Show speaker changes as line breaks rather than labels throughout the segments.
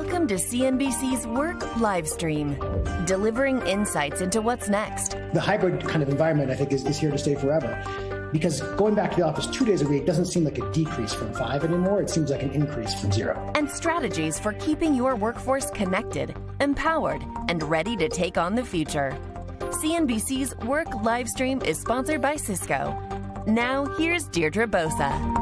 Welcome to CNBC's Work Livestream, delivering insights into what's next.
The hybrid kind of environment, I think, is here to stay forever. Because going back to the office 2 days a week doesn't seem like a decrease from 5 anymore. It seems like an increase from 0.
And strategies for keeping your workforce connected, empowered, and ready to take on the future. CNBC's Work Livestream is sponsored by Cisco. Now, here's Deirdre Bosa.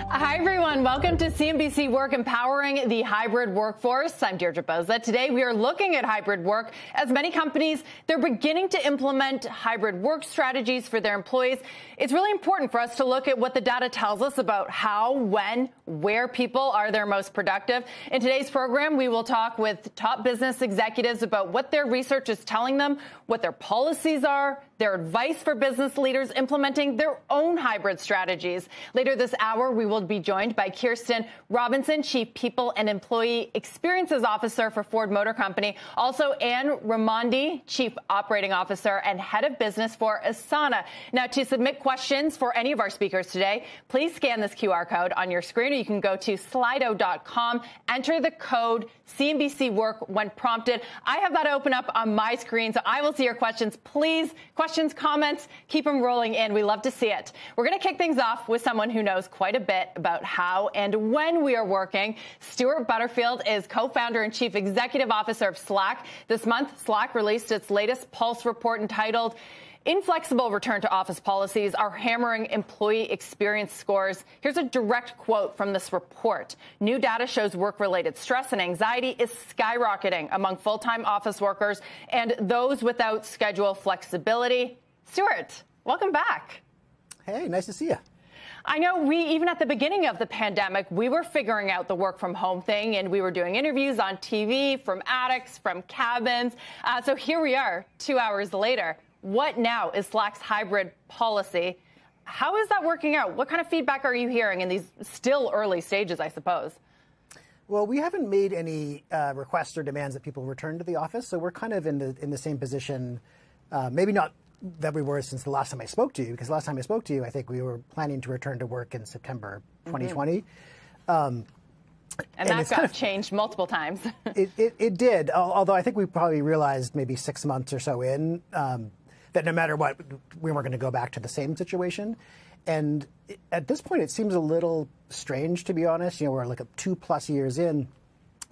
Hi, everyone. Welcome to CNBC Work, Empowering the Hybrid Workforce. I'm Deirdre Bosa. Today, we are looking at hybrid work. As many companies, they're beginning to implement hybrid work strategies for their employees. It's really important for us to look at what the data tells us about how, when, where people are their most productive. In today's program, we will talk with top business executives about what their research is telling them, what their policies are, their advice for business leaders implementing their own hybrid strategies. Later this hour, we will be joined by Kirsten Robinson, Chief People and Employee Experiences Officer for Ford Motor Company. Also, Anne Raimondi, Chief Operating Officer and Head of Business for Asana. Now, to submit questions for any of our speakers today, please scan this QR code on your screen, or you can go to slido.com, enter the code CNBC Work when prompted. I have that open up on my screen, so I will see your questions. Please, questions, comments, keep them rolling in. We love to see it. We're going to kick things off with someone who knows quite a bit about how and when we are working. Stuart Butterfield is co-founder and chief executive officer of Slack. This month, Slack released its latest Pulse report entitled Inflexible Return to Office Policies Are Hammering Employee Experience Scores. Here's a direct quote from this report. New data shows work-related stress and anxiety is skyrocketing among full-time office workers and those without schedule flexibility. Stuart, welcome back.
Hey, nice to see you.
I know even at the beginning of the pandemic, we were figuring out the work from home thing, and we were doing interviews on TV from attics, from cabins. So here we are 2 hours later. What now is Slack's hybrid policy? How is that working out? What kind of feedback are you hearing in these still early stages, I suppose?
Well, we haven't made any requests or demands that people return to the office, so we're kind of in the same position, maybe not that we were since the last time I spoke to you, because last time I spoke to you, I think we were planning to return to work in September 2020.
And that got changed multiple times.
It did, although I think we probably realized maybe 6 months or so in that no matter what, we weren't going to go back to the same situation. And at this point, it seems a little strange, to be honest. You know, we're like 2+ years in.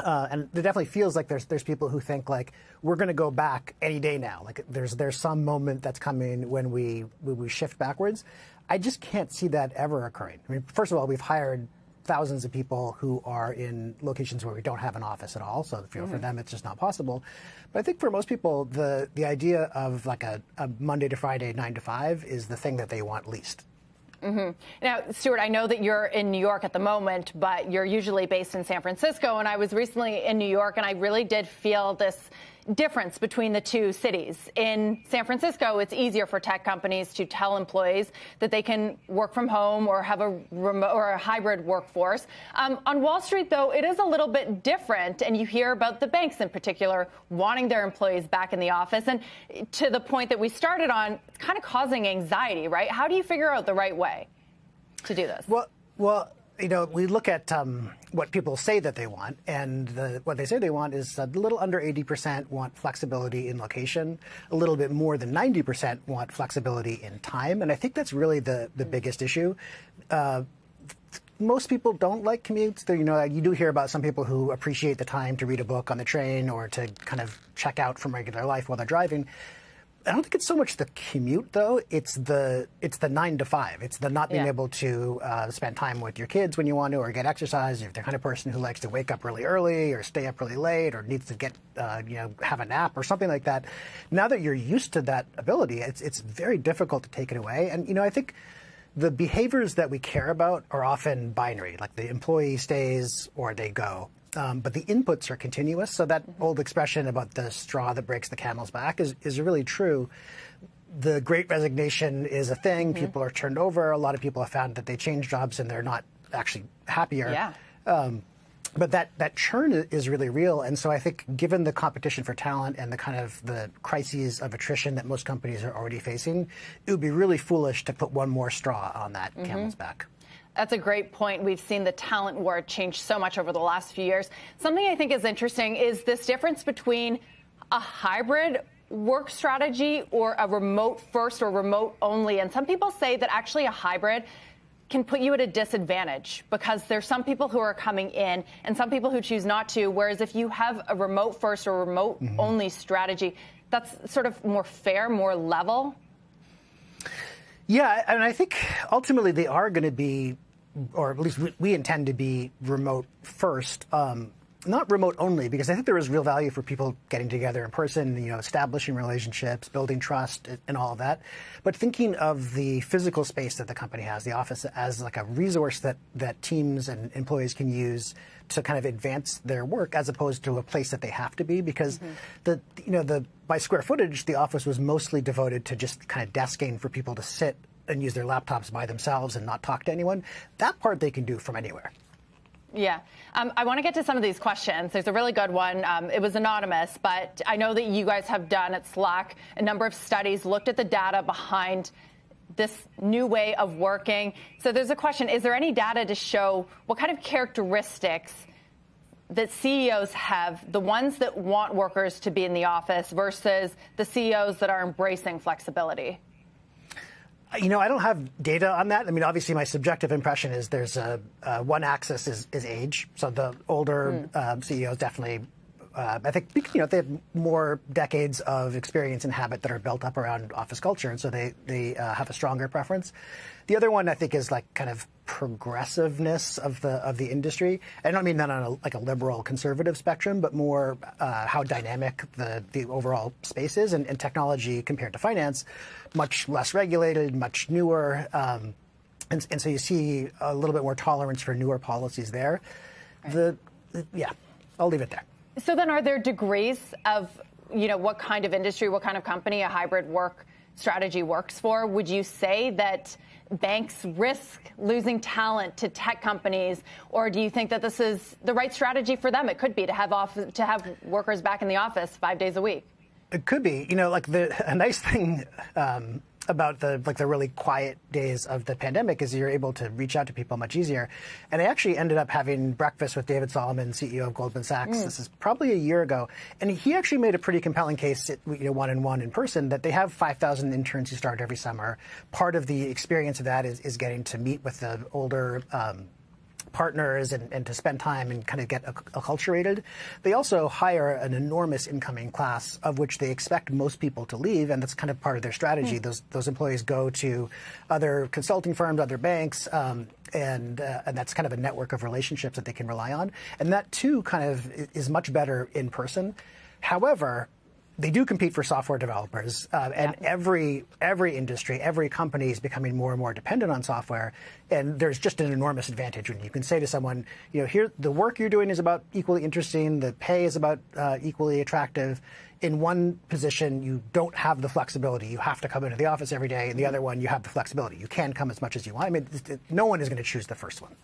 And it definitely feels like there's people who think like we're going to go back any day now. Like there's some moment that's coming when we shift backwards. I just can't see that ever occurring. I mean, first of all, we've hired thousands of people who are in locations where we don't have an office at all. So for them, it's just not possible. But I think for most people, the idea of like a Monday to Friday 9 to 5 is the thing that they want least.
Now, Stuart, I know that you're in New York at the moment, but you're usually based in San Francisco. And I was recently in New York, and I really did feel this difference between the two cities. In San Francisco, it's easier for tech companies to tell employees that they can work from home or have a remote or a hybrid workforce. On Wall Street, though, it is a little bit different, and you hear about the banks in particular wanting their employees back in the office. And to the point that we started on, it's kind of causing anxiety, right? How do you figure out the right way to do this?
Well, you know, we look at what people say that they want, and what they say they want is a little under 80% want flexibility in location, a little bit more than 90% want flexibility in time, and I think that's really the biggest issue. Most people don't like commutes. You know, you do hear about some people who appreciate the time to read a book on the train or to kind of check out from regular life while they're driving. I don't think it's so much the commute, though. It's the 9 to 5. It's the not being able to spend time with your kids when you want to, or get exercise. If you're the kind of person who likes to wake up really early, or stay up really late, or needs to get have a nap or something like that. Now that you're used to that ability, it's very difficult to take it away. And I think the behaviors that we care about are often binary, like the employee stays or they go. But the inputs are continuous, so that old expression about the straw that breaks the camel's back is really true. The Great Resignation is a thing. People are turned over. A lot of people have found that they change jobs and they're not actually happier.
Yeah.
But that churn is really real. And so I think given the competition for talent and the kind of the crises of attrition that most companies are already facing, it would be really foolish to put one more straw on that camel's back.
That's a great point. We've seen the talent war change so much over the last few years. Something I think is interesting is this difference between a hybrid work strategy or a remote first or remote only. And some people say that actually a hybrid can put you at a disadvantage because there's some people who are coming in and some people who choose not to. Whereas if you have a remote first or remote only strategy, that's sort of more fair, more level.
Yeah, and I think ultimately they are going to be, or at least we intend to be remote first. Not remote only, because I think there is real value for people getting together in person, establishing relationships, building trust, and all of that. But thinking of the physical space that the company has, the office, as like a resource that teams and employees can use to kind of advance their work, as opposed to a place that they have to be, because by square footage, the office was mostly devoted to just kind of desking for people to sit and use their laptops by themselves and not talk to anyone. That part they can do from anywhere.
Yeah. I want to get to some of these questions. There's a really good one. It was anonymous, but I know that you guys have done at Slack a number of studies, looked at the data behind this new way of working. So there's a question, is there any data to show what kind of characteristics that CEOs have, the ones that want workers to be in the office versus the CEOs that are embracing flexibility?
I don't have data on that. I mean, obviously, my subjective impression is there's one axis is age. So the older CEOs definitely, I think, they have more decades of experience and habit that are built up around office culture, and so they have a stronger preference. The other one, I think, is like kind of progressiveness of the industry. I don't mean that on a liberal conservative spectrum, but more how dynamic the overall space is, and technology compared to finance, much less regulated, much newer, and so you see a little bit more tolerance for newer policies there. Right. Yeah, I'll leave it there.
So then, are there degrees of what kind of industry, what kind of company a hybrid work strategy works for? Would you say that banks risk losing talent to tech companies, or do you think that this is the right strategy for them? It could be to have workers back in the office 5 days a week.
It could be. A nice thing about the really quiet days of the pandemic is you're able to reach out to people much easier. And I actually ended up having breakfast with David Solomon, CEO of Goldman Sachs. This is probably a year ago. And he actually made a pretty compelling case, one-on-one in person, that they have 5,000 interns who start every summer. Part of the experience of that is getting to meet with the older partners and to spend time and kind of get acculturated. They also hire an enormous incoming class, of which they expect most people to leave, and that's kind of part of their strategy. Those employees go to other consulting firms, other banks, and that's kind of a network of relationships that they can rely on. And that, too, kind of is much better in person. However, they do compete for software developers, and every industry, every company is becoming more and more dependent on software. And there's just an enormous advantage when you can say to someone, here, the work you're doing is about equally interesting, the pay is about equally attractive. In one position, you don't have the flexibility. You have to come into the office every day. In the other one, you have the flexibility. You can come as much as you want. I mean, no one is going to choose the first one.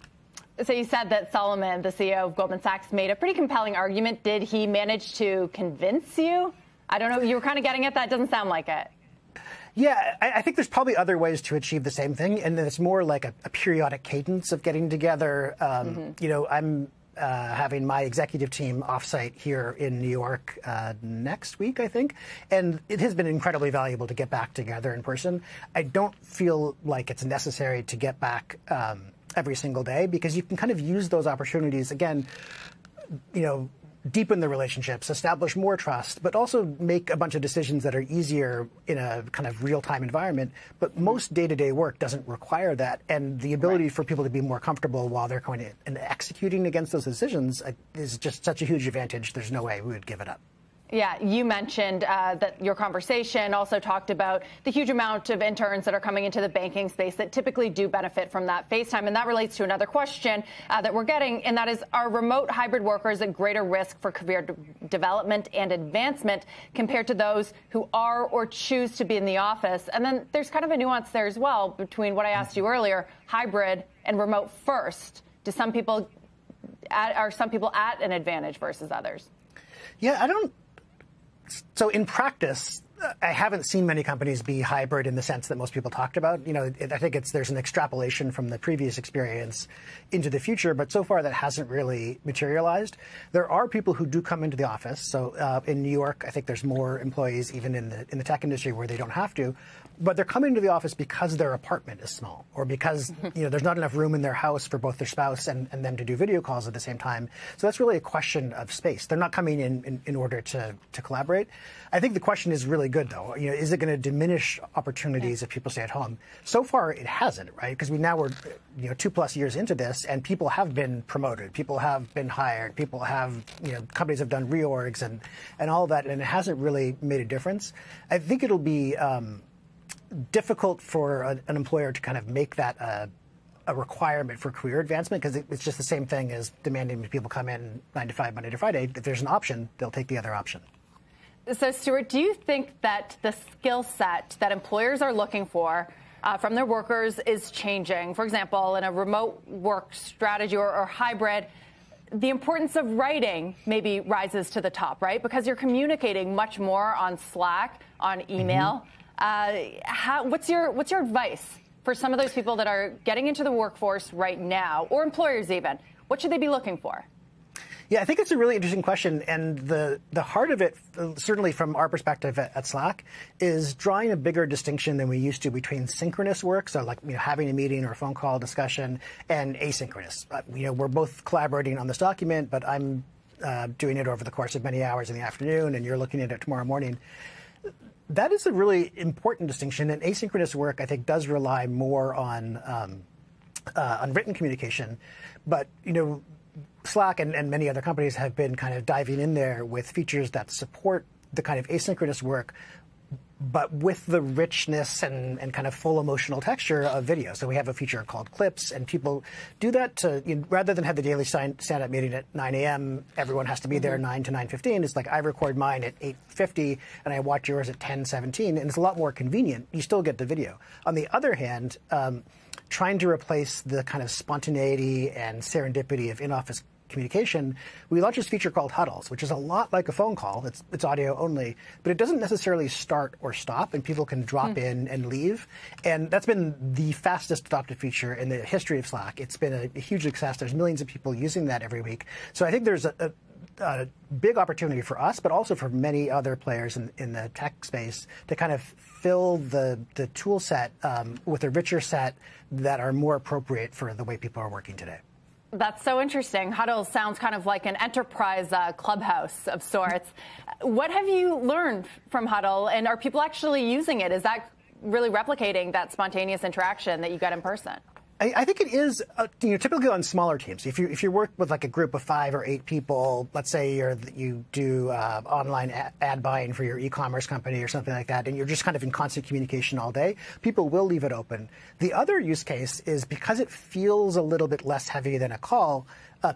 So you said that Solomon, the CEO of Goldman Sachs, made a pretty compelling argument. Did he manage to convince you? I don't know. You were kind of getting at that. Doesn't sound like it.
Yeah, I think there's probably other ways to achieve the same thing, and it's more like a periodic cadence of getting together. I'm having my executive team offsite here in New York next week, I think, and it has been incredibly valuable to get back together in person. I don't feel like it's necessary to get back every single day, because you can kind of use those opportunities again, deepen the relationships, establish more trust, but also make a bunch of decisions that are easier in a kind of real-time environment. But most day-to-day work doesn't require that. And the ability for people to be more comfortable while they're going and executing against those decisions is just such a huge advantage. There's no way we would give it up.
Yeah, you mentioned that your conversation also talked about the huge amount of interns that are coming into the banking space that typically do benefit from that face time. And that relates to another question that we're getting, and that is, are remote hybrid workers at greater risk for career development and advancement compared to those who are or choose to be in the office? And then there's kind of a nuance there as well between what I asked you earlier, hybrid and remote first. Are some people at an advantage versus others?
Yeah, I don't. So in practice, I haven't seen many companies be hybrid in the sense that most people talked about. I think there's an extrapolation from the previous experience into the future, but so far that hasn't really materialized. There are people who do come into the office. So in New York, I think there's more employees even in the tech industry where they don't have to. But they're coming to the office because their apartment is small, or because there's not enough room in their house for both their spouse and them to do video calls at the same time. So that's really a question of space. They're not coming in order to collaborate. I think the question is really good, though. Is it going to diminish opportunities if people stay at home? So far, it hasn't, right? Because we're 2+ years into this, and people have been promoted, people have been hired, people have, companies have done reorgs and all of that, and it hasn't really made a difference. I think it'll be difficult for an employer to kind of make that a requirement for career advancement, because it's just the same thing as demanding that people come in 9 to 5, Monday to Friday. If there's an option, they'll take the other option.
So, Stuart, do you think that the skill set that employers are looking for from their workers is changing? For example, in a remote work strategy or hybrid, the importance of writing maybe rises to the top, right? Because you're communicating much more on Slack, on email. What's your advice for some of those people that are getting into the workforce right now, or employers even? What should they be looking for?
Yeah, I think it's a really interesting question, and the heart of it, certainly from our perspective at Slack, is drawing a bigger distinction than we used to between synchronous work, so like having a meeting or a phone call discussion, and asynchronous. We're both collaborating on this document, but I'm doing it over the course of many hours in the afternoon, and you're looking at it tomorrow morning. That is a really important distinction, and asynchronous work, I think, does rely more on written communication, but Slack and many other companies have been kind of diving in there with features that support the kind of asynchronous work, but with the richness and kind of full emotional texture of video. So we have a feature called Clips, and people do that to, rather than have the daily stand-up meeting at 9 a.m., everyone has to be there 9 to 9:15. It's like I record mine at 8:50, and I watch yours at 10:17, and it's a lot more convenient. You still get the video. On the other hand, trying to replace the kind of spontaneity and serendipity of in-office communication, we launched this feature called Huddles, which is a lot like a phone call. It's audio only, but it doesn't necessarily start or stop, and people can drop in and leave. And that's been the fastest adopted feature in the history of Slack. It's been a huge success. There's millions of people using that every week. So I think there's a big opportunity for us, but also for many other players in the tech space to kind of fill the tool set with a richer set that are more appropriate for the way people are working today.
That's so interesting. Huddle sounds kind of like an enterprise clubhouse of sorts. What have you learned from Huddle, and are people actually using it? Is that really replicating that spontaneous interaction that you got in person?
I think it is, typically on smaller teams. If you work with like a group of 5 or 8 people, let's say you do online ad buying for your e-commerce company or something like that, and you're just kind of in constant communication all day, people will leave it open. The other use case is because it feels a little bit less heavy than a call,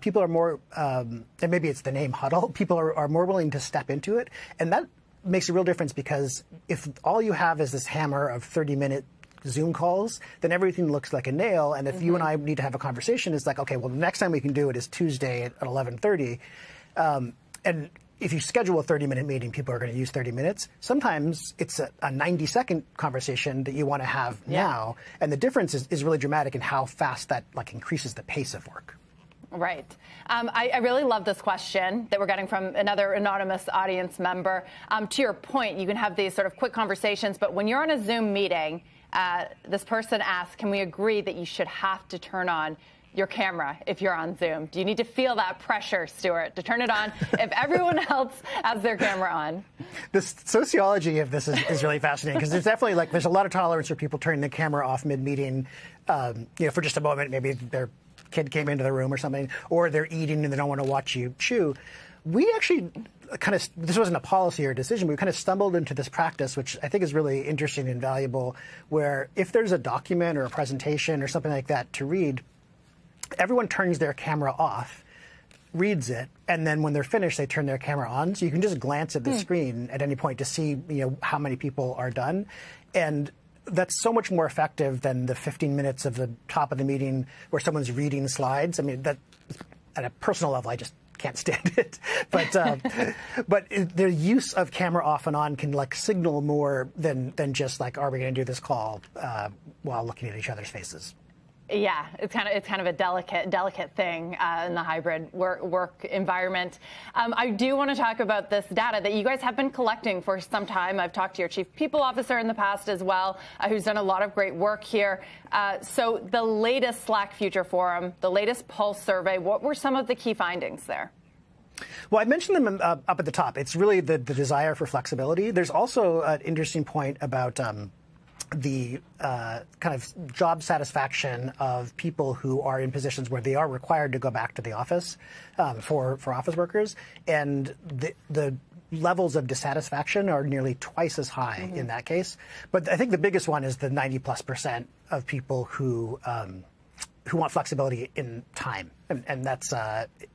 people are more, and maybe it's the name Huddle, people are more willing to step into it. And that makes a real difference, because if all you have is this hammer of 30-minute Zoom calls, then everything looks like a nail. And if you and I need to have a conversation, it's like, okay, well, the next time we can do it is Tuesday at 11:30. And if you schedule a 30-minute meeting, people are going to use 30 minutes. Sometimes it's a 90-second conversation that you want to have now. And the difference is really dramatic in how fast that increases the pace of work.
Right. I really love this question that we're getting from another anonymous audience member. To your point, you can have these sort of quick conversations, but when you're on a Zoom meeting, this person asks, can we agree that you should have to turn on your camera if you're on Zoom? Do you need to feel that pressure, Stuart, to turn it on if everyone else has their camera on?
The sociology of this is really fascinating, because there's definitely there's a lot of tolerance for people turning the camera off mid-meeting, for just a moment. Maybe their kid came into the room or something, or they're eating and they don't want to watch you chew. We actually this wasn't a policy or a decision, we kind of stumbled into this practice, which I think is really interesting and valuable, where if there's a document or a presentation or something like that to read, everyone turns their camera off, reads it, and then when they're finished, they turn their camera on. So you can just glance at the screen at any point to see how many people are done. And that's so much more effective than the 15 minutes of the top of the meeting where someone's reading slides. I mean, that at a personal level, I just can't stand it. But the use of camera off and on can like signal more than just like, are we going to do this call while looking at each other's faces?
Yeah, it's kind of a delicate thing in the hybrid work environment. I do want to talk about this data that you guys have been collecting for some time. I've talked to your chief people officer in the past as well, who's done a lot of great work here. So the latest Slack Future Forum, the latest Pulse survey, what were some of the key findings there?
Well, I mentioned them up at the top. It's really the desire for flexibility. There's also an interesting point about the kind of job satisfaction of people who are in positions where they are required to go back to the office for office workers. And the levels of dissatisfaction are nearly twice as high in that case. But I think the biggest one is the 90+% of people who want flexibility in time. And that's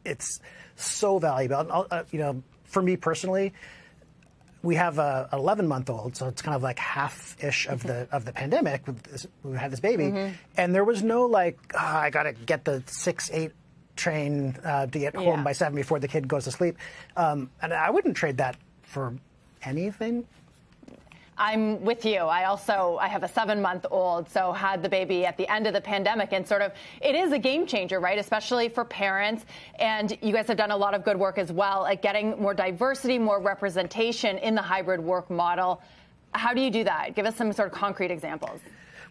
it's so valuable. You know, for me personally, we have a 11-month-old, so it's kind of like half-ish of the pandemic. We had this baby, and there was no like, I got to get the 6-8 train to get home by 7 before the kid goes to sleep. And I wouldn't trade that for anything.
I'm with you. I have a 7-month-old, so had the baby at the end of the pandemic, and sort of it is a game changer, right? Especially for parents. And you guys have done a lot of good work as well at getting more diversity, more representation in the hybrid work model. How do you do that? Give us some sort of concrete examples.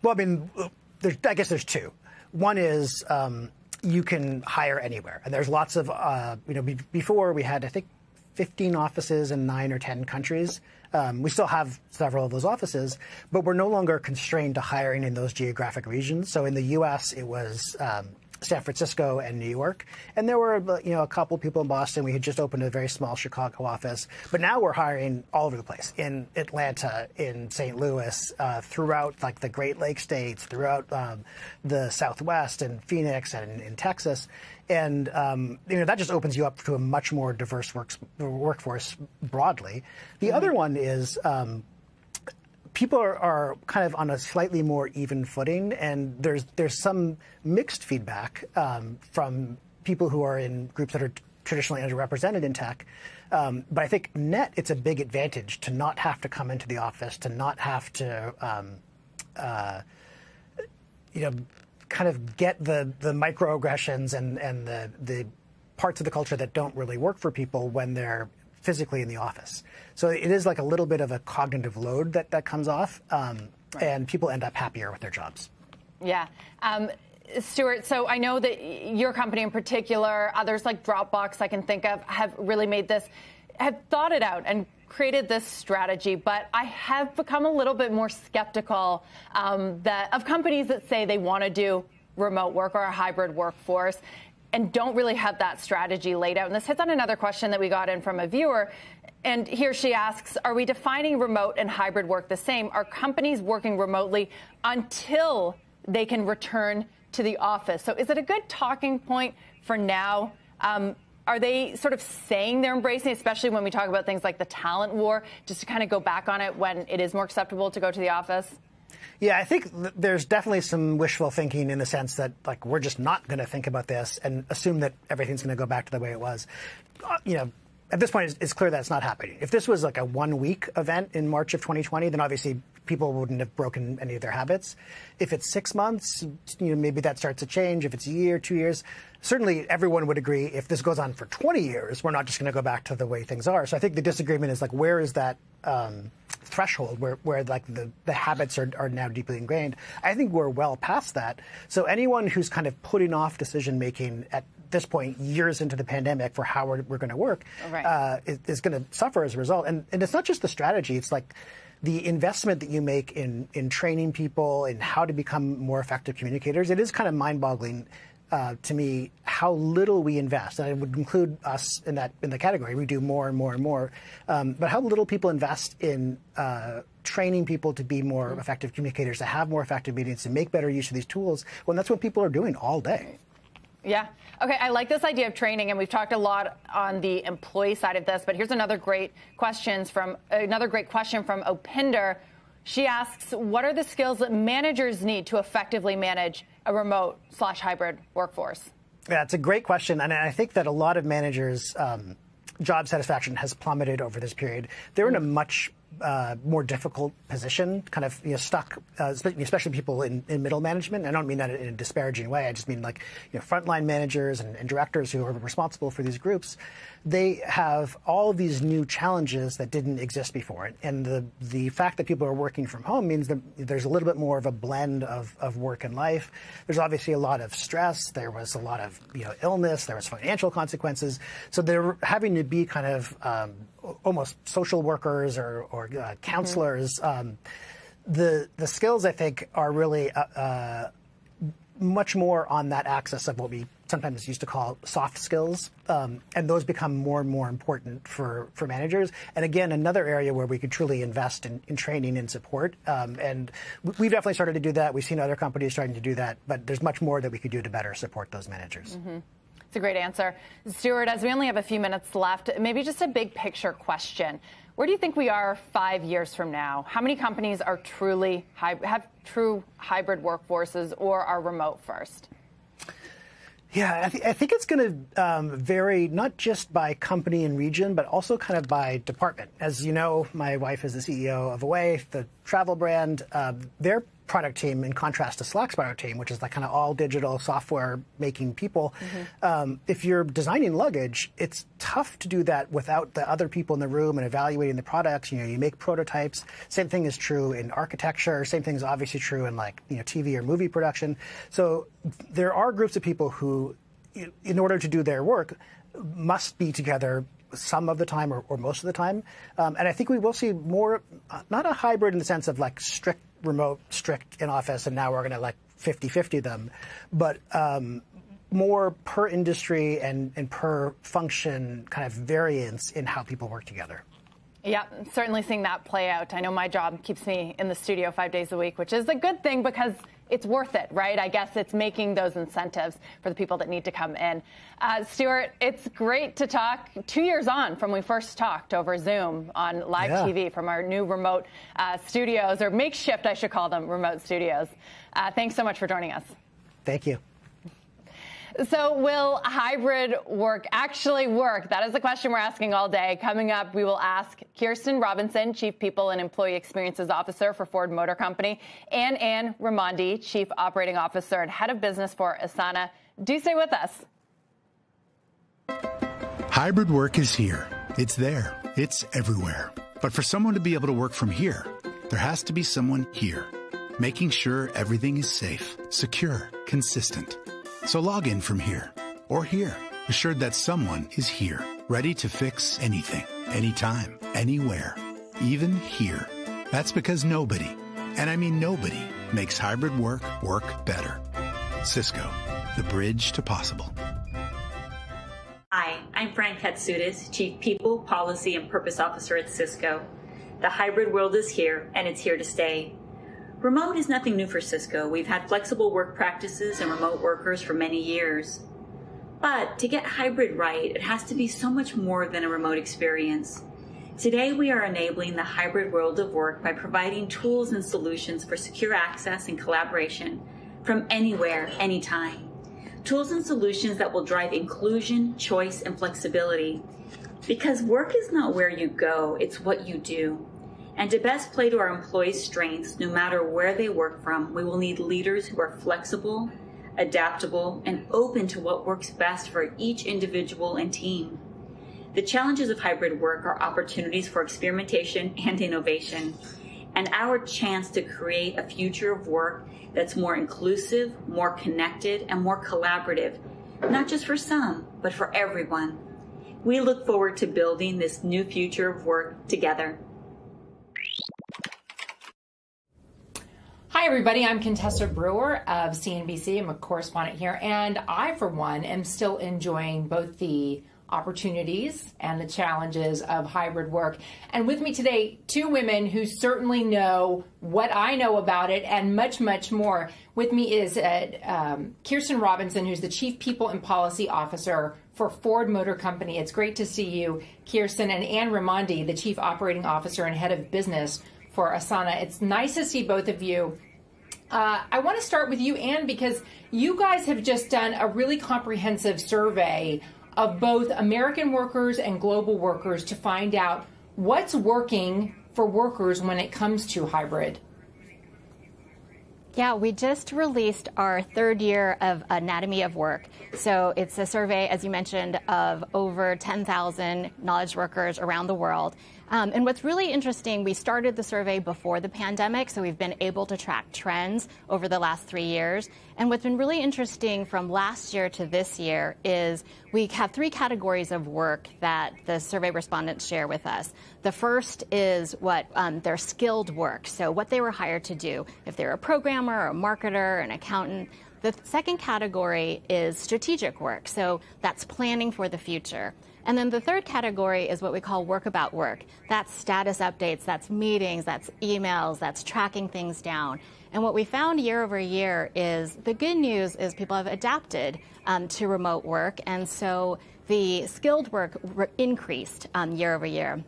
Well, I mean, I guess there's two. One is you can hire anywhere, and there's lots of before we had, I think, 15 offices in 9 or 10 countries. We still have several of those offices, but we're no longer constrained to hiring in those geographic regions. So in the U.S., it was San Francisco and New York, and there were a couple people in Boston. We had just opened a very small Chicago office, but now we're hiring all over the place, in Atlanta, in St. Louis, throughout like the Great Lakes states, throughout the Southwest, and Phoenix, and in Texas. And that just opens you up to a much more diverse workforce broadly. The other one is people are kind of on a slightly more even footing, and there's some mixed feedback from people who are in groups that are traditionally underrepresented in tech. But I think net, it's a big advantage to not have to come into the office, to not have to kind of get the microaggressions and the parts of the culture that don't really work for people when they're physically in the office. So it is like a little bit of a cognitive load that comes off, and people end up happier with their jobs. Yeah.
Stuart, so I know that your company in particular, others like Dropbox I can think of, have really have thought it out and created this strategy, but I have become a little bit more skeptical of companies that say they want to do remote work or a hybrid workforce and don't really have that strategy laid out. And this hits on another question that we got in from a viewer. And here she asks, are we defining remote and hybrid work the same? Are companies working remotely until they can return to the office? So is it a good talking point for now? Are they sort of saying they're embracing, especially when we talk about things like the talent war, just to kind of go back on it when it is more acceptable to go to the office?
Yeah, I think there's definitely some wishful thinking in the sense that, like, we're just not going to think about this and assume that everything's going to go back to the way it was. At this point, it's clear that it's not happening. If this was like a 1-week event in March of 2020, then obviously people wouldn't have broken any of their habits. If it's 6 months, maybe that starts to change. If it's a year, 2 years, certainly everyone would agree if this goes on for 20 years, we're not just going to go back to the way things are. So I think the disagreement is like, where is that threshold where like the habits are now deeply ingrained? I think we're well past that. So anyone who's kind of putting off decision making at this point, years into the pandemic, for how we're going to work, is going to suffer as a result. And it's not just the strategy. It's like the investment that you make in training people in how to become more effective communicators. It is kind of mind-boggling to me how little we invest, and I would include us in the category. We do more and more and more, but how little people invest in training people to be more effective communicators, to have more effective meetings, to make better use of these tools, when that's what people are doing all day.
Yeah. Okay, I like this idea of training, and we've talked a lot on the employee side of this, but here's another great question from Opinder. She asks, what are the skills that managers need to effectively manage a remote/hybrid workforce?
Yeah, it's a great question, and I think that a lot of managers' job satisfaction has plummeted over this period. They're in a much more difficult position, kind of stuck, especially people in middle management. I don't mean that in a disparaging way. I just mean like frontline managers and directors who are responsible for these groups. They have all of these new challenges that didn't exist before, and the fact that people are working from home means that there's a little bit more of a blend of work and life. There's obviously a lot of stress. There was a lot of illness. There was financial consequences. So they're having to be kind of almost social workers or counselors. The skills, I think, are really much more on that axis of what we sometimes used to call soft skills, and those become more and more important for managers. And again, another area where we could truly invest in training and support. And we've definitely started to do that. We've seen other companies starting to do that, but there's much more that we could do to better support those managers.
It's a great answer. Stuart, as we only have a few minutes left, maybe just a big picture question. Where do you think we are 5 years from now? How many companies are have true hybrid workforces or are remote first?
Yeah, I think it's going to vary not just by company and region, but also kind of by department. As you know, my wife is the CEO of Away, the travel brand. Their product team, in contrast to Slack's product team, which is like kind of all digital software making people, if you're designing luggage, it's tough to do that without the other people in the room and evaluating the products. You make prototypes. Same thing is true in architecture. Same thing is obviously true in like TV or movie production. So there are groups of people who, in order to do their work, must be together some of the time or most of the time. And I think we will see more, not a hybrid in the sense of like strict remote, strict in office, and now we're going to like 50-50 them, but more per industry and per function kind of variance in how people work together.
Yeah, certainly seeing that play out. I know my job keeps me in the studio 5 days a week, which is a good thing because it's worth it, right? I guess it's making those incentives for the people that need to come in. Stuart, it's great to talk 2 years on from when we first talked over Zoom on live TV from our new remote studios, or makeshift, I should call them, remote studios. Thanks so much for joining us.
Thank you.
So will hybrid work actually work? That is the question we're asking all day. Coming up, we will ask Kirsten Robinson, Chief People and Employee Experiences Officer for Ford Motor Company, and Anne Raimondi, Chief Operating Officer and Head of Business for Asana. Do stay with us.
Hybrid work is here. It's there. It's everywhere. But for someone to be able to work from here, there has to be someone here, making sure everything is safe, secure, consistent. So log in from here or here, assured that someone is here, ready to fix anything, anytime, anywhere, even here. That's because nobody, and I mean nobody, makes hybrid work better. Cisco, the bridge to possible.
Hi, I'm Fran Katsoudas, Chief People, Policy, and Purpose Officer at Cisco. The hybrid world is here, and it's here to stay. Remote is nothing new for Cisco. We've had flexible work practices and remote workers for many years. But to get hybrid right, it has to be so much more than a remote experience. Today, we are enabling the hybrid world of work by providing tools and solutions for secure access and collaboration from anywhere, anytime. Tools and solutions that will drive inclusion, choice, and flexibility. Because work is not where you go, it's what you do. And to best play to our employees' strengths, no matter where they work from, we will need leaders who are flexible, adaptable, and open to what works best for each individual and team. The challenges of hybrid work are opportunities for experimentation and innovation, and our chance to create a future of work that's more inclusive, more connected, and more collaborative, not just for some, but for everyone. We look forward to building this new future of work together.
Hi, everybody. I'm Contessa Brewer of CNBC. I'm a correspondent here, and I, for one, am still enjoying both the opportunities and the challenges of hybrid work. And with me today, two women who certainly know what I know about it and much, much more. With me is Kirsten Robinson, who's the Chief People and Policy Officer for Ford Motor Company. It's great to see you, Kirsten, and Anne Raimondi, the Chief Operating Officer and Head of Business for Asana. It's nice to see both of you. I want to start with you, Anne, because you guys have just done a really comprehensive survey of both American workers and global workers to find out what's working for workers when it comes to hybrid.
Yeah, we just released our third year of Anatomy of Work. So it's a survey, as you mentioned, of over 10,000 knowledge workers around the world. And what's really interesting, we started the survey before the pandemic, so we've been able to track trends over the last 3 years. And what's been really interesting from last year to this year is we have 3 categories of work that the survey respondents share with us. The first is what their skilled work, so what they were hired to do, if they're a programmer or a marketer, an accountant. The second category is strategic work, so that's planning for the future. And then the third category is what we call work about work. That's status updates, that's meetings, that's emails, that's tracking things down. And what we found year over year is the good news is people have adapted to remote work. And so the skilled work increased year over year.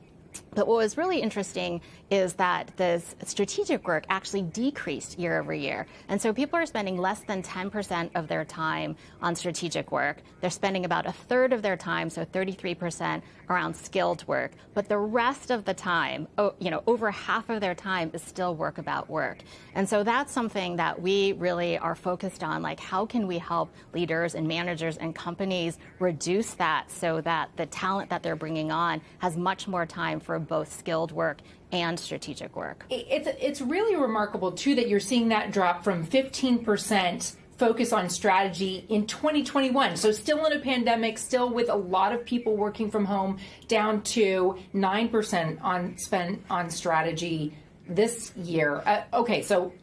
But what was really interesting is that the strategic work actually decreased year over year. And so people are spending less than 10% of their time on strategic work. They're spending about a third of their time, so 33%, around skilled work. But the rest of the time, over half of their time is still work about work. And so that's something that we really are focused on, like how can we help leaders and managers and companies reduce that so that the talent that they're bringing on has much more time for both skilled work and strategic work.
It's really remarkable, too, that you're seeing that drop from 15% focus on strategy in 2021. So still in a pandemic, still with a lot of people working from home, down to 9% on spend on strategy this year. Okay, so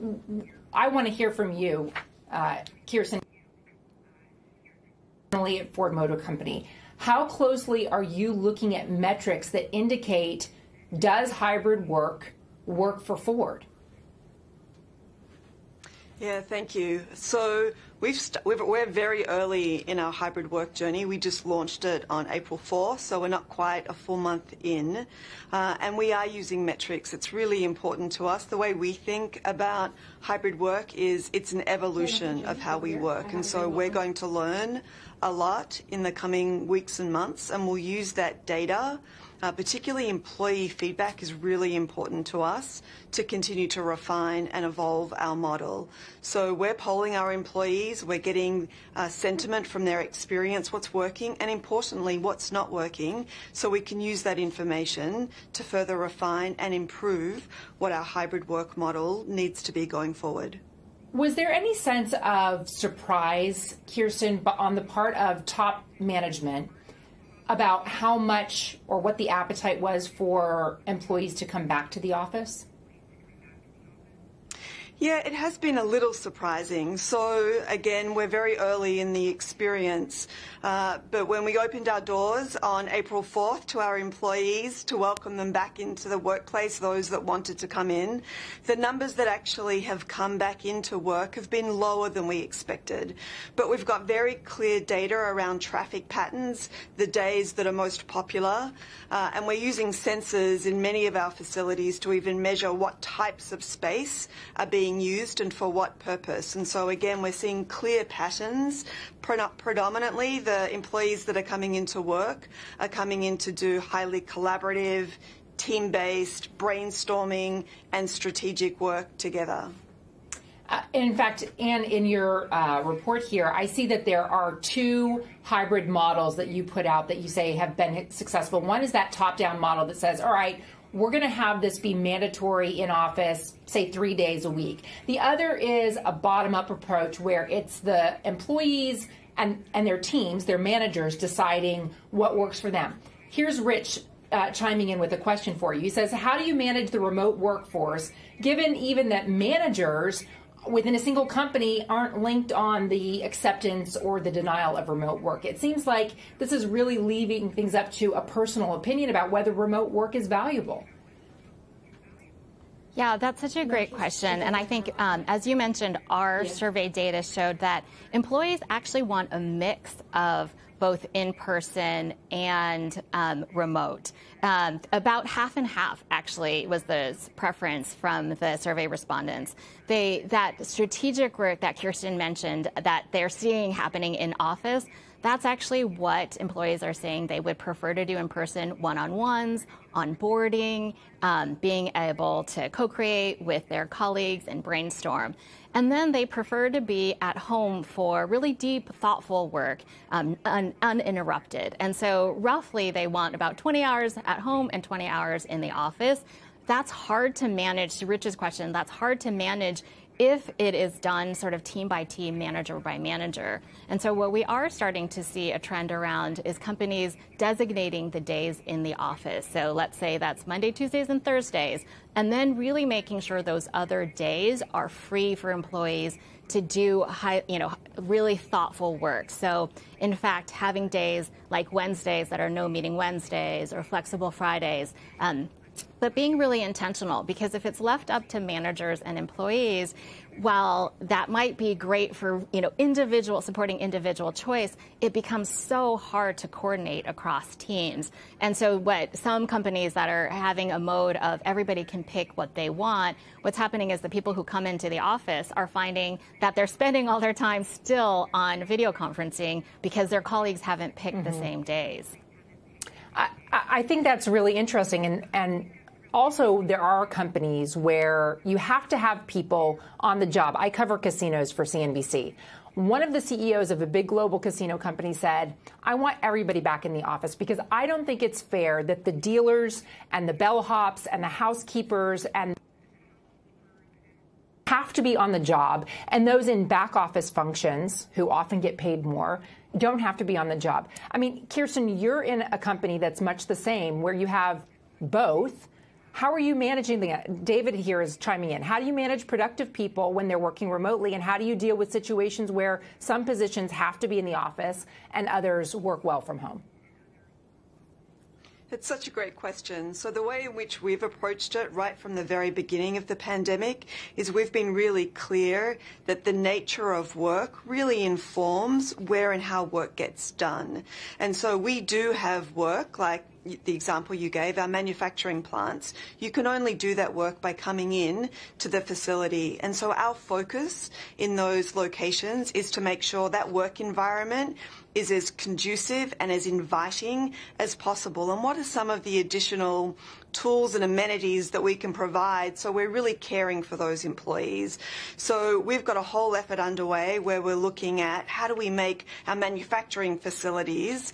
I want to hear from you, Kirsten, at Ford Motor Company. How closely are you looking at metrics that indicate does hybrid work for Ford?
Yeah, thank you. So we're very early in our hybrid work journey. We just launched it on April 4th, so we're not quite a full month in. And we are using metrics. It's really important to us. The way we think about hybrid work is it's an evolution of how we work. And so we're going to learn a lot in the coming weeks and months, and we'll use that data. Particularly employee feedback is really important to us to continue to refine and evolve our model. So we're polling our employees, we're getting sentiment from their experience, what's working, and importantly, what's not working, so we can use that information to further refine and improve what our hybrid work model needs to be going forward.
Was there any sense of surprise, Kirsten, on the part of top management about how much or what the appetite was for employees to come back to the office?
Yeah, it has been a little surprising. So again, we're very early in the experience, but when we opened our doors on April 4th to our employees to welcome them back into the workplace, those that wanted to come in, the numbers that actually have come back into work have been lower than we expected. But we've got very clear data around traffic patterns, the days that are most popular, and we're using sensors in many of our facilities to even measure what types of space are being used and for what purpose. And so again, we're seeing clear patterns. Predominantly, the employees that are coming into work are coming in to do highly collaborative, team-based, brainstorming and strategic work together.
In fact, Anne, in your report here, I see that there are 2 hybrid models that you put out that you say have been successful. One is that top-down model that says, all right, we're going to have this be mandatory in office, say 3 days a week. The other is a bottom-up approach where it's the employees and their teams, their managers, deciding what works for them. Here's Rich chiming in with a question for you. He says, how do you manage the remote workforce, given even that managers within a single company aren't linked on the acceptance or the denial of remote work? It seems like this is really leaving things up to a personal opinion about whether remote work is valuable.
Yeah, that's such a great question. And I think, as you mentioned, our survey data showed that employees actually want a mix of both in person and remote. About half and half, actually, was the preference from the survey respondents. That strategic work that Kirsten mentioned that they're seeing happening in office, that's actually what employees are saying they would prefer to do in person: one-on-ones, onboarding, being able to co-create with their colleagues and brainstorm. And then they prefer to be at home for really deep, thoughtful work, uninterrupted. And so roughly they want about 20 hours at home and 20 hours in the office. That's hard to manage. To Rich's question, that's hard to manage if it is done sort of team by team, manager by manager. And so what we are starting to see a trend around is companies designating the days in the office. So let's say that's Monday, Tuesdays, and Thursdays, and then really making sure those other days are free for employees to do really thoughtful work. So in fact, having days like Wednesdays that are no meeting Wednesdays or flexible Fridays, but being really intentional, because if it's left up to managers and employees, while that might be great for supporting individual choice, it becomes so hard to coordinate across teams. And so what some companies that are having a mode of everybody can pick what they want, what's happening is the people who come into the office are finding that they're spending all their time still on video conferencing because their colleagues haven't picked the same days.
I think that's really interesting, and also there are companies where you have to have people on the job. I cover casinos for CNBC. One of the CEOs of a big global casino company said, I want everybody back in the office because I don't think it's fair that the dealers and the bellhops and the housekeepers and have to be on the job, and those in back office functions who often get paid more don't have to be on the job. I mean, Kirsten, you're in a company that's much the same, where you have both. How are you managing that? David here is chiming in. How do you manage productive people when they're working remotely, and how do you deal with situations where some positions have to be in the office and others work well from home?
It's such a great question. So the way in which we've approached it right from the very beginning of the pandemic is we've been really clear that the nature of work really informs where and how work gets done. And so we do have work like the example you gave, our manufacturing plants. You can only do that work by coming in to the facility. And so our focus in those locations is to make sure that work environment is as conducive and as inviting as possible. And what are some of the additional tools and amenities that we can provide so we're really caring for those employees? So we've got a whole effort underway where we're looking at how do we make our manufacturing facilities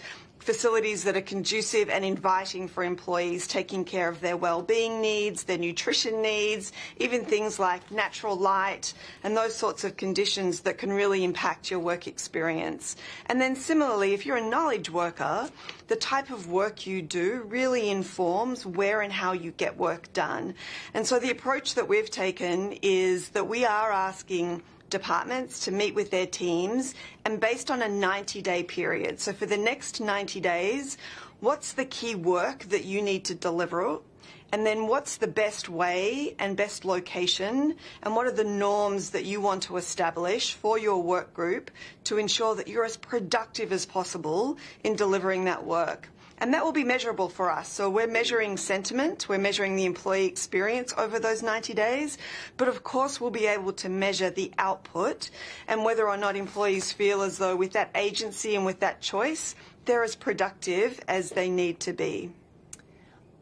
that are conducive and inviting for employees, taking care of their well-being needs, their nutrition needs, even things like natural light and those sorts of conditions that can really impact your work experience. And then similarly, if you're a knowledge worker, the type of work you do really informs where and how you get work done. And so the approach that we've taken is that we are asking departments to meet with their teams, and based on a 90-day period. So for the next 90 days, what's the key work that you need to deliver? And then what's the best way and best location? And what are the norms that you want to establish for your work group to ensure that you're as productive as possible in delivering that work? And that will be measurable for us. So we're measuring sentiment, we're measuring the employee experience over those 90 days, but of course we'll be able to measure the output and whether or not employees feel as though with that agency and with that choice, they're as productive as they need to be.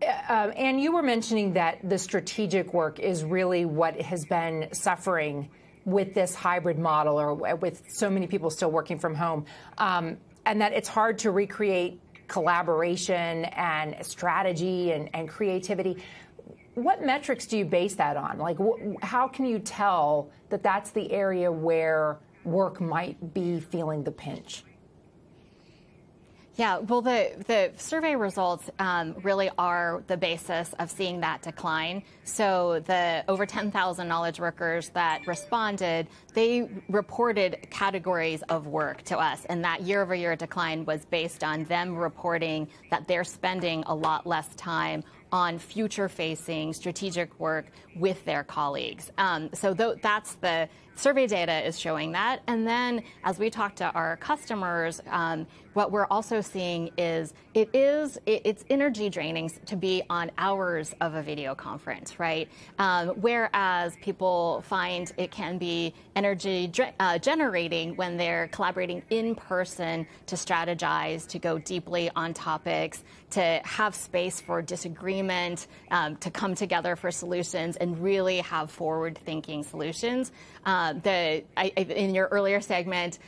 And you were mentioning that the strategic work is really what has been suffering with this hybrid model, or with so many people still working from home, and that it's hard to recreate collaboration and strategy and creativity. What metrics do you base that on? Like, how can you tell that that's the area where work might be feeling the pinch?
Yeah, well, the survey results really are the basis of seeing that decline. So the over 10,000 knowledge workers that responded, they reported categories of work to us, and that year-over-year decline was based on them reporting that they're spending a lot less time on future-facing strategic work with their colleagues. So that's the survey data is showing that. And then as we talk to our customers, what we're also seeing is it's energy draining to be on hours of a video conference, right? Whereas people find it can be energy generating when they're collaborating in person to strategize, to go deeply on topics, to have space for disagreement, to come together for solutions and really have forward-thinking solutions. In your earlier segment,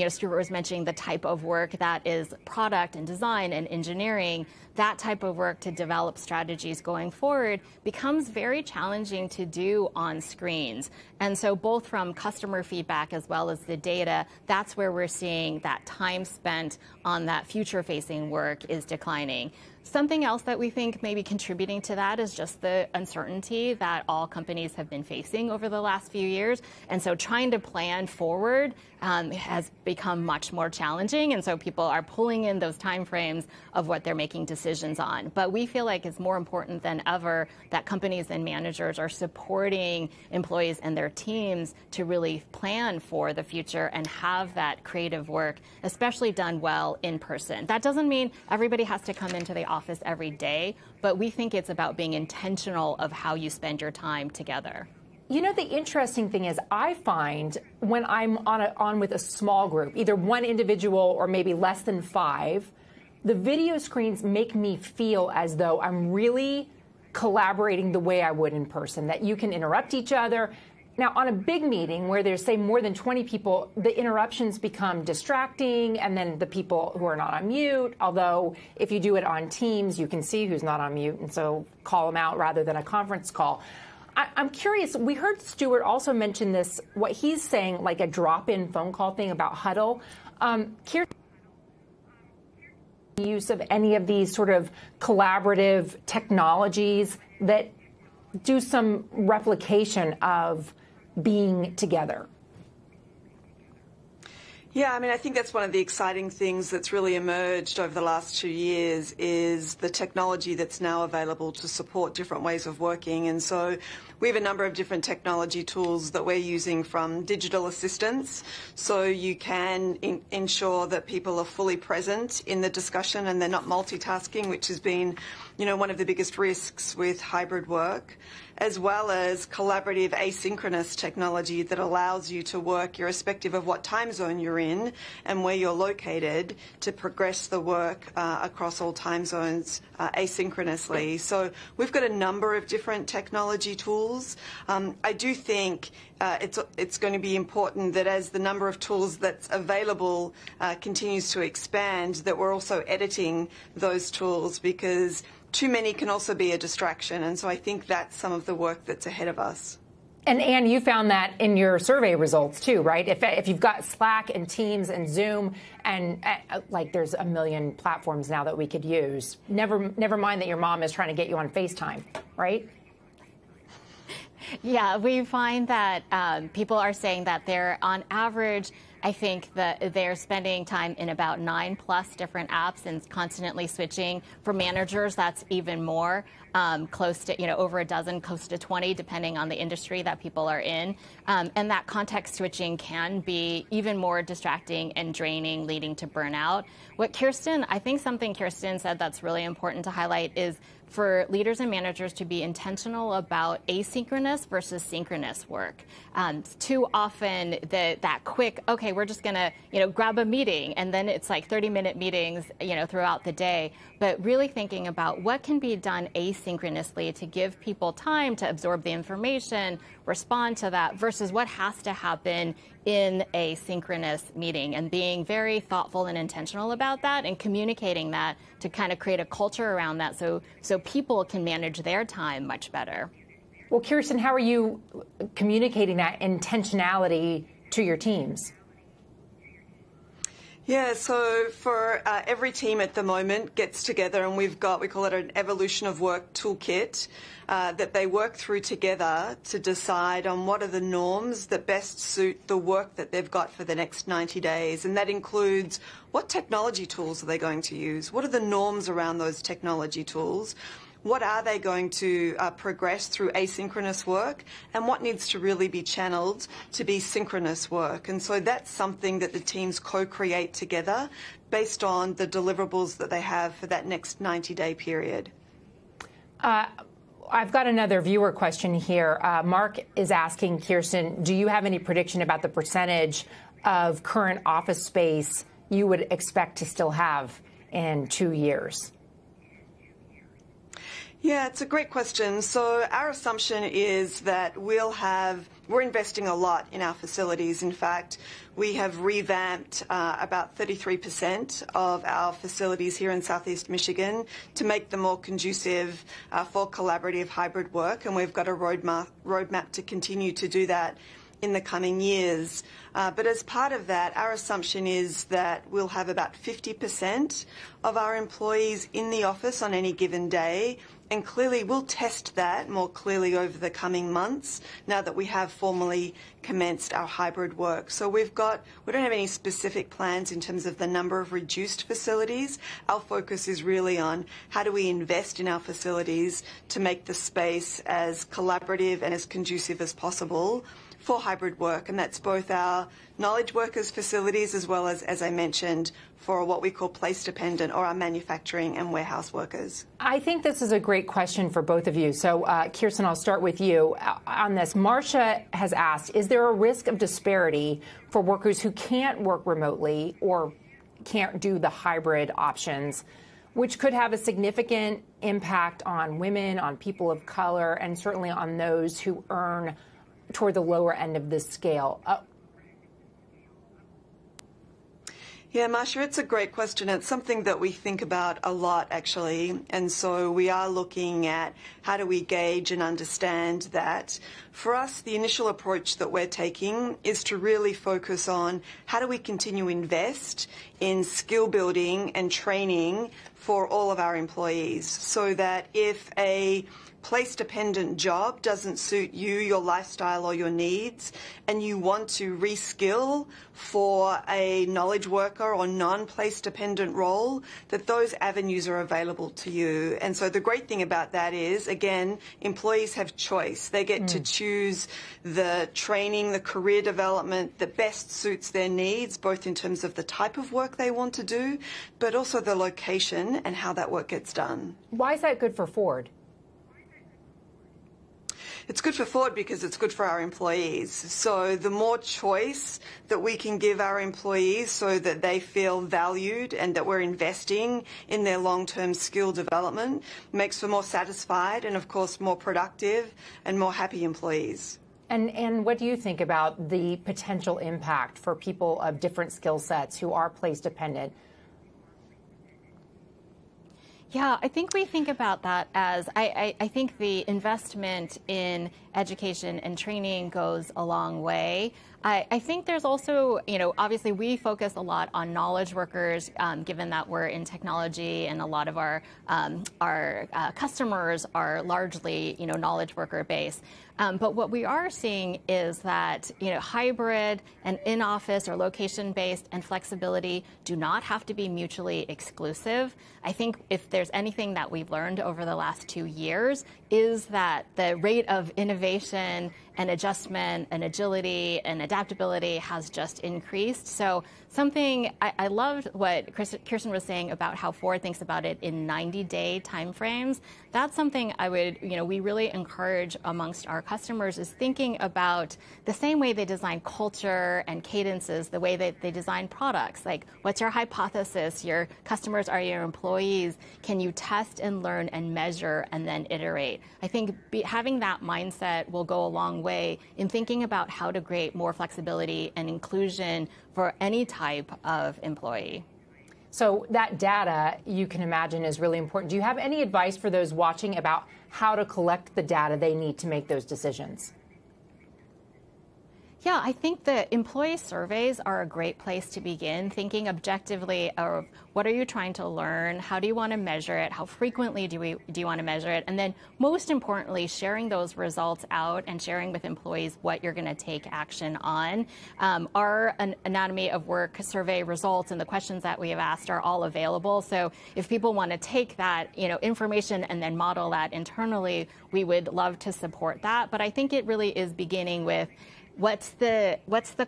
Stuart was mentioning the type of work that is product and design and engineering. That type of work to develop strategies going forward becomes very challenging to do on screens. And so both from customer feedback as well as the data, that's where we're seeing that time spent on that future-facing work is declining. Something else that we think may be contributing to that is just the uncertainty that all companies have been facing over the last few years. And so trying to plan forward has become much more challenging. And so people are pulling in those timeframes of what they're making decisions on. But we feel like it's more important than ever that companies and managers are supporting employees and their teams to really plan for the future and have that creative work, especially done well in person. That doesn't mean everybody has to come into the office every day, but we think it's about being intentional of how you spend your time together.
You know, the interesting thing is I find when I'm on with a small group, either one individual or maybe less than 5, the video screens make me feel as though I'm really collaborating the way I would in person, that you can interrupt each other. Now, on a big meeting where there's, say, more than 20 people, the interruptions become distracting, and then the people who are not on mute, although if you do it on Teams, you can see who's not on mute, and so call them out rather than a conference call. I'm curious, we heard Stuart also mention this, what he's saying, like a drop-in phone call thing about Huddle. Kirsten, use of any of these sort of collaborative technologies that do some replication of being together?
Yeah, I mean, I think that's one of the exciting things that's really emerged over the last 2 years is the technology that's now available to support different ways of working. And so we have a number of different technology tools that we're using, from digital assistants, so you can ensure that people are fully present in the discussion and they're not multitasking, which has been, one of the biggest risks with hybrid work, as well as collaborative asynchronous technology that allows you to work irrespective of what time zone you're in and where you're located, to progress the work across all time zones asynchronously. So we've got a number of different technology tools. I do think it's going to be important that as the number of tools that's available continues to expand, that we're also editing those tools, because too many can also be a distraction. And so I think that's some of the work that's ahead of us.
And Anne, you found that in your survey results too, right? If you've got Slack and Teams and Zoom and like there's a million platforms now that we could use. Never mind that your mom is trying to get you on FaceTime, right?
Yeah, we find that people are saying that they're on average, I think that they're spending time in about 9+ different apps and constantly switching. For managers, that's even more, close to, over a dozen, close to 20, depending on the industry that people are in. And that context switching can be even more distracting and draining, leading to burnout. I think something Kirsten said that's really important to highlight is for leaders and managers to be intentional about asynchronous versus synchronous work. Too often, that quick, okay, we're just going to, grab a meeting, and then it's like 30-minute meetings, throughout the day. But really thinking about what can be done asynchronously to give people time to absorb the information, respond to that, versus what has to happen in a synchronous meeting, and being very thoughtful and intentional about that and communicating that to kind of create a culture around that so people can manage their time much better.
Well, Kirsten, how are you communicating that intentionality to your teams?
Yeah, so for every team at the moment gets together, and we call it an evolution of work toolkit that they work through together to decide on what are the norms that best suit the work that they've got for the next 90 days. And that includes what technology tools are they going to use? What are the norms around those technology tools? what are they going to progress through asynchronous work, and what needs to really be channeled to be synchronous work. And so that's something that the teams co-create together based on the deliverables that they have for that next 90-day period.
I've got another viewer question here. Mark is asking, Kirsten, do you have any prediction about the percentage of current office space you would expect to still have in 2 years?
Yeah, it's a great question. So our assumption is that we're investing a lot in our facilities. In fact, we have revamped about 33% of our facilities here in Southeast Michigan to make them more conducive for collaborative hybrid work. And we've got a roadmap to continue to do that in the coming years. But as part of that, our assumption is that we'll have about 50% of our employees in the office on any given day. And clearly, we'll test that more clearly over the coming months now that we have formally commenced our hybrid work. So we don't have any specific plans in terms of the number of reduced facilities. Our focus is really on how do we invest in our facilities to make the space as collaborative and as conducive as possible for hybrid work, and that's both our knowledge workers facilities as well as I mentioned, for what we call place-dependent or our manufacturing and warehouse workers.
I think this is a great question for both of you. So, Kirsten, I'll start with you on this. Marcia has asked, is there a risk of disparity for workers who can't work remotely or can't do the hybrid options, which could have a significant impact on women, on people of color, and certainly on those who earn toward the lower end of this scale?
Yeah, Marcia, it's a great question. It's something that we think about a lot, actually. And so we are looking at how do we gauge and understand that. For us, the initial approach that we're taking is to really focus on how do we continue to invest in skill building and training for all of our employees, so that if a place-dependent job doesn't suit you, your lifestyle, or your needs, and you want to reskill for a knowledge worker or non-place-dependent role, that those avenues are available to you. And so the great thing about that is, again, employees have choice. They get to choose the training, the career development that best suits their needs, both in terms of the type of work they want to do, but also the location and how that work gets done.
Why is that good for Ford?
It's good for Ford because it's good for our employees. So the more choice that we can give our employees so that they feel valued and that we're investing in their long-term skill development makes for more satisfied and, of course, more productive and more happy employees.
And what do you think about the potential impact for people of different skill sets who are place dependent?
Yeah, I think we think about that as, I think the investment in education and training goes a long way. I think there's also, obviously we focus a lot on knowledge workers, given that we're in technology and a lot of our customers are largely, knowledge worker based. But what we are seeing is that, hybrid and in-office or location-based and flexibility do not have to be mutually exclusive. I think if there's anything that we've learned over the last 2 years is that the rate of innovation and adjustment and agility and adaptability has just increased. So something, I loved what Kirsten was saying about how Ford thinks about it in 90-day timeframes. That's something I would, we really encourage amongst our customers is thinking about the same way they design culture and cadences, the way that they design products. Like, what's your hypothesis? Your customers are your employees. Can you test and learn and measure and then iterate? I think having that mindset will go a long way in thinking about how to create more flexibility and inclusion for any type of employee.
So that data, you can imagine, is really important. Do you have any advice for those watching about how to collect the data they need to make those decisions?
Yeah, I think the employee surveys are a great place to begin, thinking objectively of what are you trying to learn, how do you want to measure it, how frequently do you want to measure it, and then most importantly, sharing those results out and sharing with employees what you're going to take action on. Our Anatomy of Work survey results and the questions that we have asked are all available. So if people want to take that, information and then model that internally, we would love to support that. But I think it really is beginning with what's the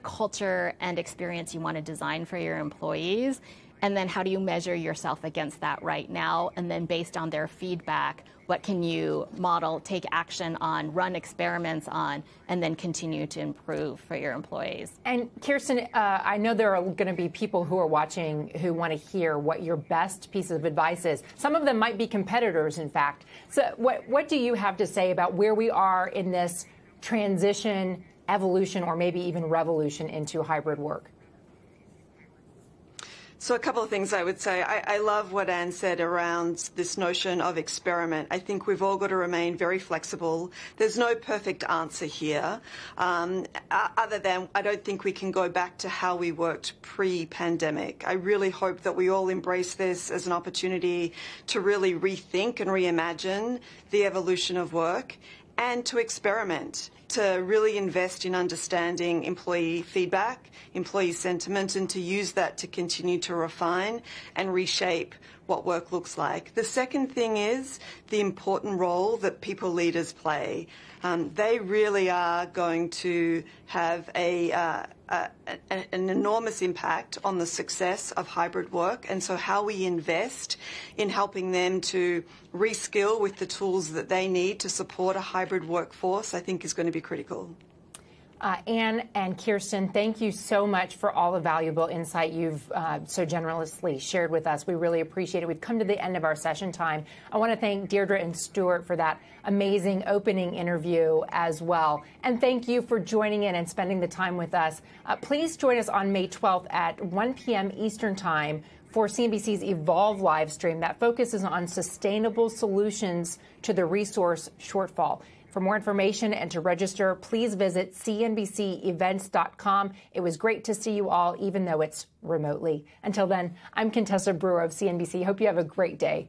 culture and experience you want to design for your employees, and then how do you measure yourself against that right now, and then based on their feedback, what can you model, take action on, run experiments on, and then continue to improve for your employees.
And Kirsten, I know there are going to be people who are watching who want to hear what your best piece of advice is. Some of them might be competitors, in fact. So what do you have to say about where we are in this transition, evolution, or maybe even revolution into hybrid work?
So a couple of things I would say. I love what Anne said around this notion of experiment. I think we've all got to remain very flexible. There's no perfect answer here, other than I don't think we can go back to how we worked pre-pandemic. I really hope that we all embrace this as an opportunity to really rethink and reimagine the evolution of work and to experiment, to really invest in understanding employee feedback, employee sentiment, and to use that to continue to refine and reshape what work looks like. The second thing is the important role that people leaders play. They really are going to have an enormous impact on the success of hybrid work, and so how we invest in helping them to reskill with the tools that they need to support a hybrid workforce, I think is going to be critical.
Anne and Kirsten, thank you so much for all the valuable insight you've so generously shared with us. We really appreciate it. We've come to the end of our session time. I want to thank Deirdre and Stuart for that amazing opening interview as well. And thank you for joining in and spending the time with us. Please join us on May 12th at 1 p.m. Eastern Time for CNBC's Evolve live stream that focuses on sustainable solutions to the resource shortfall. For more information and to register, please visit cnbcevents.com. It was great to see you all, even though it's remotely. Until then, I'm Contessa Brewer of CNBC. Hope you have a great day.